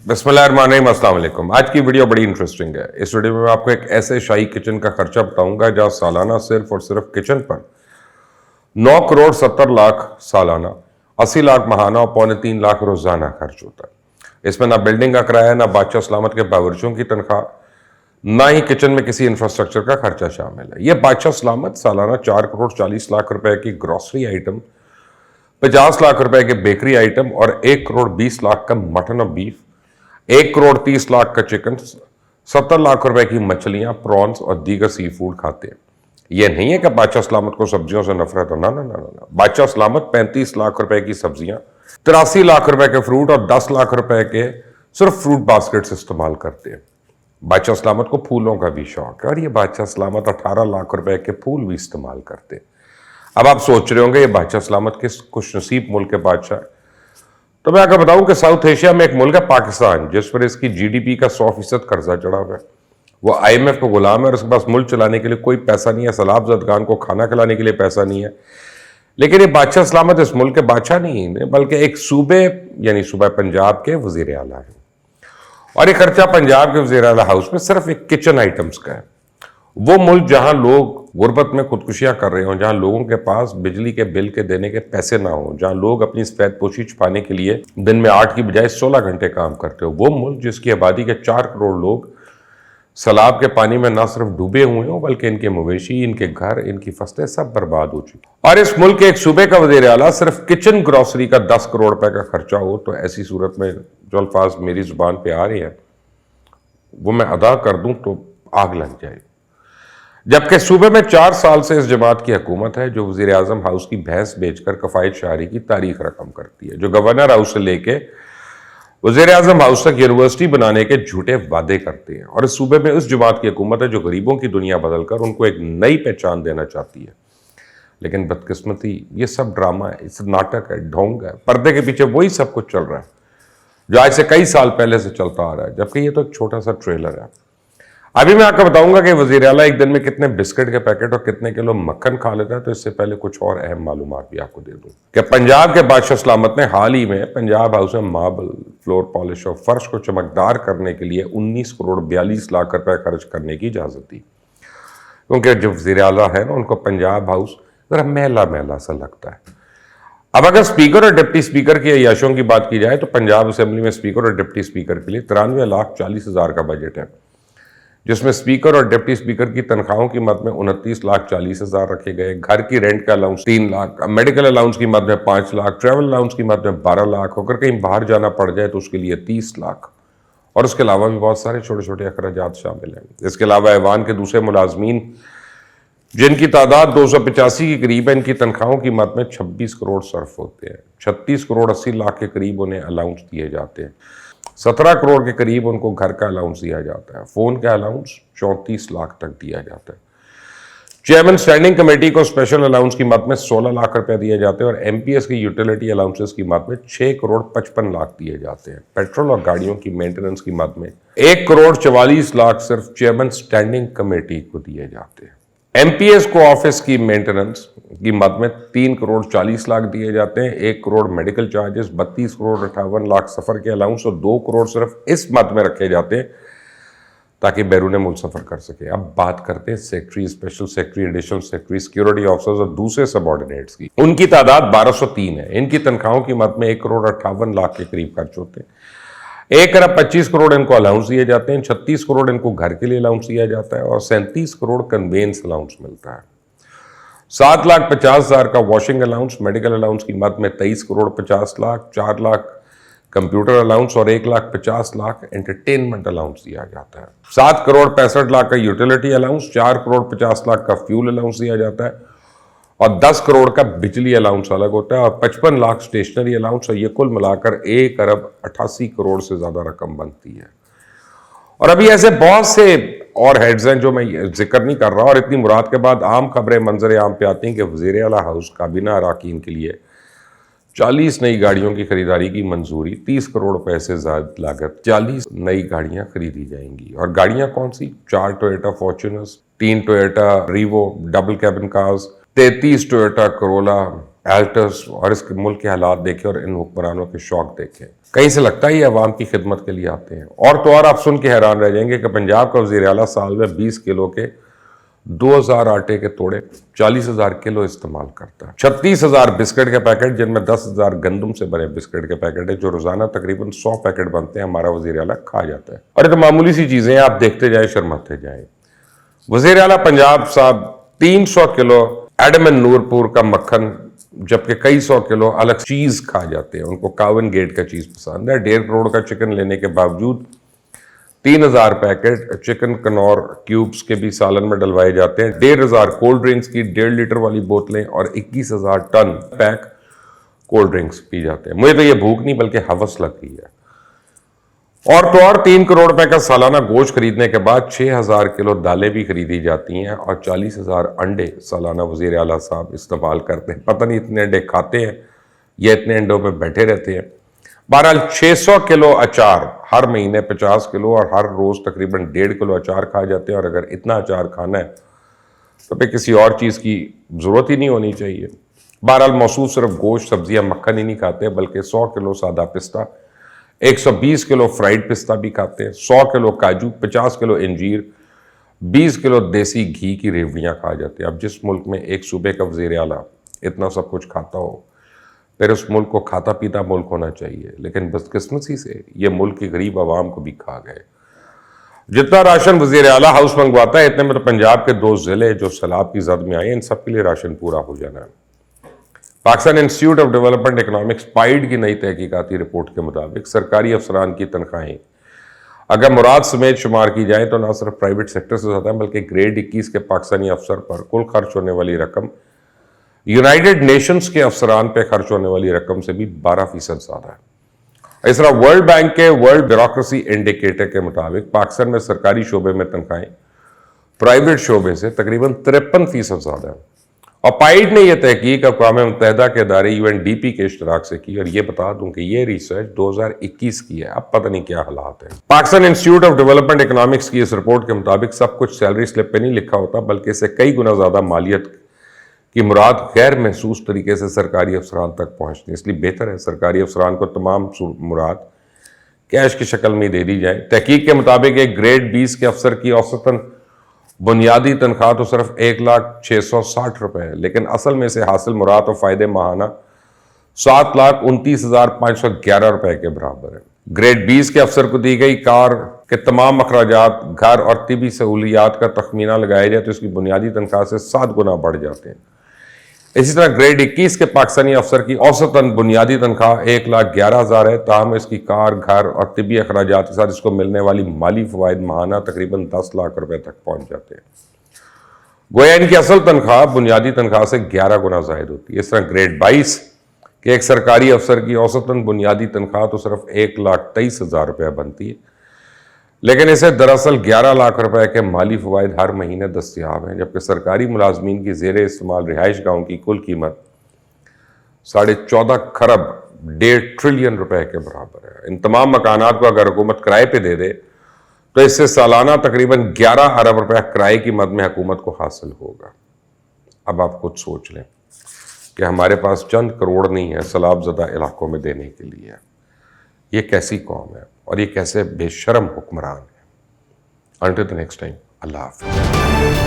बिस्मिल्लाहिर्रहमानिर्रहीम, अस्सलाम वालेकुम। आज की वीडियो बड़ी इंटरेस्टिंग है। इस वीडियो में मैं आपको एक ऐसे शाही किचन का खर्चा बताऊंगा जहां सालाना सिर्फ और सिर्फ किचन पर 9 करोड़ 70 लाख सालाना, 80 लाख माहाना और 2.25 लाख रोजाना खर्च होता है। इसमें ना बिल्डिंग का किराया, ना बादशाह सलामत के बावर्चियों की तनख्वाह, ना ही किचन में किसी इंफ्रास्ट्रक्चर का खर्चा शामिल है। यह बादशाह सलामत सालाना 4 करोड़ 40 लाख रुपए की ग्रॉसरी आइटम, 50 लाख रुपए के बेकरी आइटम और 1 करोड़ 20 लाख का मटन और बीफ, 1 करोड़ 30 लाख का चिकन, 70 लाख रुपए की मछलियां, प्रॉन्स और दीगर सी फूड खाते हैं। यह नहीं है कि बादशाह सलामत को सब्जियों से नफरत हो, ना ना ना ना। बादशाह सलामत 35 लाख रुपए की सब्जियां, 83 लाख रुपए के फ्रूट और 10 लाख रुपए के सिर्फ फ्रूट बास्केट्स इस्तेमाल करते हैं। बादशाह सलामत को फूलों का भी शौक है और ये बादशाह सलामत 18 लाख रुपए के फूल भी इस्तेमाल करते हैं। अब आप सोच रहे होंगे ये बादशाह सलामत किस खुशनसीब मुल्क के बादशाह है। तो मैं आपको बताऊं कि साउथ एशिया में एक मुल्क है पाकिस्तान, जिस पर इसकी जीडीपी का 100% कर्जा चढ़ा हुआ है। वो आईएमएफ को गुलाम है और उसके पास मुल्क चलाने के लिए कोई पैसा नहीं है, सलाब जदगान को खाना खिलाने के लिए पैसा नहीं है। लेकिन ये बादशाह सलामत इस मुल्क के बादशाह नहीं है, बल्कि एक सूबे यानी सूबा पंजाब के वजीर आला है। और ये खर्चा पंजाब के वजीर आला हाउस में सिर्फ एक किचन आइटम्स का है। वो मुल्क जहां लोग गुर्बत में खुदकुशियां कर रहे हों, जहां लोगों के पास बिजली के बिल के देने के पैसे ना हो, जहां लोग अपनी सफेद पोशी छुपाने के लिए दिन में 8 की बजाय 16 घंटे काम करते हो, वो मुल्क जिसकी आबादी के 4 करोड़ लोग सैलाब के पानी में ना सिर्फ डूबे हुए हों, बल्कि इनके मवेशी, इनके घर, इनकी फसलें सब बर्बाद हो चुकी। और इस मुल्क के एक सूबे का वजीर आला सिर्फ किचन ग्रॉसरी का 10 करोड़ रुपए का खर्चा हो, तो ऐसी सूरत में जो अल्फाज मेरी जुबान पे आ रहे हैं वो मैं अदा कर दूं तो आग लग जाए। जबकि सूबे में 4 साल से इस जमात की हुकूमत है जो वजीर आजम हाउस की भैंस बेचकर कफायत शाहरी की तारीख रकम करती है, जो गवर्नर हाउस से लेके वजीर आजम हाउस तक यूनिवर्सिटी बनाने के झूठे वादे करते हैं। और इस सूबे में उस जमात की हुकूमत है जो गरीबों की दुनिया बदलकर उनको एक नई पहचान देना चाहती है। लेकिन बदकिस्मती ये सब ड्रामा है, इस नाटक है, ढोंग है। पर्दे के पीछे वही सब कुछ चल रहा है जो आज से कई साल पहले से चलता आ रहा है, जबकि ये तो एक छोटा सा ट्रेलर है। अभी मैं आपको बताऊंगा कि वजीर आला एक दिन में कितने बिस्किट के पैकेट और कितने किलो मक्खन खा लेता है। तो इससे पहले कुछ और अहम मालूमात भी आपको दे दूं कि पंजाब के बादशाह सलामत ने हाल ही में पंजाब हाउस में मार्बल, फ्लोर पॉलिश और फर्श को चमकदार करने के लिए 19 करोड़ 42 लाख रुपए खर्च करने की इजाजत दी। क्योंकि जो वजीर आला है ना, उनको पंजाब हाउस जरा मैला मैला सा लगता है। अब अगर स्पीकर और डिप्टी स्पीकर की अय्याशों की बात की जाए तो पंजाब असेंबली में स्पीकर और डिप्टी स्पीकर के लिए 93,40,000 का बजट है, जिसमें स्पीकर और डिप्टी स्पीकर की तनख्वाहों की मद में 29,40,000 रखे गए, घर की रेंट का अलाउंस 3 लाख, मेडिकल अलाउंस की मद में 5 लाख, ट्रैवल अलाउंस की मद में 12 लाख, अगर कहीं बाहर जाना पड़ जाए तो उसके लिए 30 लाख, और उसके अलावा भी बहुत सारे छोटे छोटे अखराजात शामिल हैं। इसके अलावा ऐवान के दूसरे मुलाजमीन जिनकी तादाद 285 के करीब है, इनकी तनख्वाहों की मद में 26 करोड़ सर्फ होते हैं। 36 करोड़ 80 लाख के करीब उन्हें अलाउंस दिए जाते हैं। 17 करोड़ के करीब उनको घर का अलाउंस दिया जाता है। फोन का अलाउंस 34 लाख तक दिया जाता है। चेयरमैन स्टैंडिंग कमेटी को स्पेशल अलाउंस की मद में 16 लाख रुपए दिए जाते हैं और एमपीएस की यूटिलिटी अलाउंसेस की मद में 6 करोड़ 55 लाख दिए जाते हैं। पेट्रोल और गाड़ियों की मेंटेनेंस की मद में 1 करोड़ 44 लाख सिर्फ चेयरमैन स्टैंडिंग कमेटी को दिए जाते हैं। एमपीएस को ऑफिस की मेंटेनेंस की मद में 3 करोड़ 40 लाख दिए जाते हैं। 1 करोड़ मेडिकल चार्जेस, 32 करोड़ 58 लाख सफर के अलाउंस और 2 करोड़ सिर्फ इस मद में रखे जाते हैं ताकि बैरून मुल्क सफर कर सके। अब बात करते हैं secretary, special secretary, additional secretary, security officers और दूसरे सबऑर्डिनेट्स की। उनकी तादाद 1203 है। इनकी तनख्वाहों की मद में 1 करोड़ 58 लाख के करीब खर्च होते हैं। 1 अरब 25 करोड़ इनको अलाउंस दिए जाते हैं, 36 करोड़ इनको घर के लिए अलाउंस दिया जाता है और 37 करोड़ कन्वेंस अलाउंस मिलता है। 7,50,000 का वॉशिंग अलाउंस, मेडिकल अलाउंस की मद में 23 करोड़ 50 लाख, 4 लाख कंप्यूटर अलाउंस और 1,50,000 लाख एंटरटेनमेंट अलाउंस दिया जाता है। 7 करोड़ 65 लाख का यूटिलिटी अलाउंस, 4 करोड़ 50 लाख का फ्यूल अलाउंस दिया जाता है और 10 करोड़ का बिजली अलाउंस अलग होता है और 55 लाख स्टेशनरी अलाउंस, और ये कुल मिलाकर 1 अरब 88 करोड़ से ज्यादा रकम बनती है। और अभी ऐसे बहुत से और हेड्स हैं जो मैं जिक्र नहीं कर रहा। और इतनी मुराद के बाद आम खबरें मंजर आम पे आती हैं कि वजीर आला हाउस काबीना अरकान के लिए 40 नई गाड़ियों की खरीदारी की मंजूरी, 30 करोड़ रुपए से ज्यादा लागत 40 नई गाड़ियां खरीदी जाएंगी। और गाड़ियां कौन सी? 4 Toyota Fortuners, 3 Toyota Revo double cabin cars, 33 Toyota Corolla, Altis اور اس کے ملک کے حالات دیکھے اور ان حکمرانوں کے شوق دیکھے، کہیں سے لگتا ہے یہ عوام کی خدمت کے لیے آتے ہیں۔ اور تو اور آپ سن کے حیران رہ جائیں گے کہ پنجاب کا وزیر اعلیٰ سال میں 20 کلو کے 2000 آٹے کے توڑے 40,000 کلو استعمال کرتا ہے، 36,000 بسکٹ کے پیکٹ جن میں 10,000 گندم سے بنے بسکٹ کے پیکٹ ہیں جو روزانہ تقریباً 100 پیکٹ بنتے ہیں، ہمارا وزیر اعلیٰ کھا جاتا ہے۔ اور یہ تو معمولی سی چیزیں ہیں، آپ دیکھتے جائیں شرماتے جائیں۔ وزیر اعلیٰ پنجاب صاحب 300 کلو ایڈمن نورپور کا مکھن جبکہ کئی 100 کلو الگ چیز کھا جاتے ہیں، ان کو کاون گیٹ کا چیز پسند ہے۔ 1.5 کروڑ کا چکن لینے کے باوجود 3000 پیکٹ چکن کنور کیوبز کے بھی سالن میں ڈلوائے جاتے ہیں، 1500 کولڈ ڈرنکس کی 1.5 لیٹر والی بوتلیں اور 21,000 ٹن پیک کولڈ ڈرنکس پی جاتے ہیں۔ مجھے تو یہ بھوک نہیں بلکہ ہوس لگ رہی ہے۔ اور تو اور 3 کروڑ روپے کا سالانہ گوشت خریدنے کے بعد 6,000 کلو دالیں بھی خریدی جاتی ہیں اور 40,000 انڈے سالانہ وزیر اعلیٰ صاحب استعمال کرتے ہیں۔ پتہ نہیں اتنے انڈے کھاتے ہیں یا اتنے انڈوں پہ بیٹھے رہتے ہیں۔ بہرحال 600 کلو اچار ہر مہینے 50 کلو اور ہر روز تقریباً 1.5 کلو اچار کھا جاتے ہیں، اور اگر اتنا اچار کھانا ہے تو پھر کسی اور چیز کی ضرورت ہی نہیں ہونی چاہیے۔ بہرحال موصوف صرف گوشت، سبزیاں، مکھن ہی نہیں کھاتے بلکہ 100 کلو سادہ پستہ، 120 کلو فرائیڈ پستہ بھی کھاتے ہیں، 100 کلو کاجو، 50 کلو انجیر، 20 کلو دیسی گھی کی ریوڑیاں کھا جاتے ہیں۔ اب جس ملک میں ایک صوبے کا وزیر اعلیٰ اتنا سب کچھ کھاتا ہو، پھر اس ملک کو کھاتا پیتا ملک ہونا چاہیے، لیکن بدقسمتی سے یہ ملک کی غریب عوام کو بھی کھا گئے۔ جتنا راشن وزیر اعلیٰ ہاؤس منگواتا ہے اتنے میں تو پنجاب کے 2 ضلع جو سیلاب کی زد میں آئے ہیں ان سب کے لیے راشن پورا ہو جانا ہے۔ Pakistan institute of development economics PIDE کی نئی تحقیقاتی رپورٹ کے مطابق سرکاری افسران کی تنخواہیں اگر مراد سمیت شمار کی جائیں تو نہ صرف پرائیویٹ سیکٹر سے زیادہ بلکہ گریڈ 21 کے پاکستانی افسر پر کل خرچ ہونے والی رقم یونائیٹڈ نیشنز کے افسران پہ خرچ ہونے والی رقم سے بھی 12% زیادہ ہے۔ اس طرح ورلڈ بینک کے ورلڈ بیوروکریسی انڈیکیٹر کے مطابق پاکستان میں سرکاری شعبے میں تنخواہیں پرائیویٹ شعبے سے تقریباً 53% زیادہ ہے۔ اور پائیڈ نے یہ تحقیق اقوام متحدہ کے ادارے UNDP کے اشتراک سے کی، اور یہ بتا دوں کہ یہ ریسرچ 2021 کی ہے، اب پتہ نہیں کیا حالات ہیں۔ Pakistan institute of development economics کی اس رپورٹ کے مطابق سب کچھ سیلری سلپ پہ نہیں لکھا ہوتا بلکہ اسے کئی گنا زیادہ مالیت کی مراد غیر محسوس طریقے سے سرکاری افسران تک پہنچتی ہے۔ اس لیے بہتر ہے سرکاری افسران کو تمام مراد کیش کی شکل میں دے دی جائے۔ تحقیق کے مطابق ایک گریڈ 20 کے افسر کی اوسطاً بنیادی تنخواہ تو صرف 1,06,60 روپے ہے، لیکن اصل میں سے حاصل مراد و فائدے ماہانہ 7,29,511 روپے کے برابر ہے۔ گریڈ 20 کے افسر کو دی گئی کار کے تمام اخراجات، گھر اور طبی سہولیات کا تخمینہ لگایا جائے تو اس کی بنیادی تنخواہ سے 7 گنا بڑھ جاتے ہیں۔ اسی طرح گریڈ 21 کے پاکستانی افسر کی اوسطاً بنیادی تنخواہ 1,11,000 ہے، تاہم اس کی کار، گھر اور طبی اخراجات کے ساتھ اس کو ملنے والی مالی فوائد ماہانہ تقریباً 10 لاکھ روپے تک پہنچ جاتے ہیں۔ گویا ان کی اصل تنخواہ بنیادی تنخواہ سے 11 گنا زائد ہوتی ہے۔ اس طرح گریڈ 22 کہ ایک سرکاری افسر کی اوسطاً بنیادی تنخواہ تو صرف 1,23,000 روپے بنتی ہے، لیکن اسے دراصل 11 لاکھ روپے کے مالی فوائد ہر مہینے دستیاب ہیں، جبکہ سرکاری ملازمین کی زیر استعمال رہائش گاہوں کی کل قیمت 14.5 کھرب 1.5 ٹریلین روپے کے برابر ہے۔ ان تمام مکانات کو اگر حکومت کرائے پہ دے دے تو اس سے سالانہ تقریباً 11 ارب روپے کرائے کی مد میں حکومت کو حاصل ہوگا۔ اب آپ خود سوچ لیں کہ ہمارے پاس چند کروڑ نہیں ہے سیلاب زدہ علاقوں میں دینے کے لیے، یہ کیسی قوم ہے اور یہ کیسے بے شرم حکمران ہے۔ انٹل دی نیکسٹ ٹائم، اللہ حافظ۔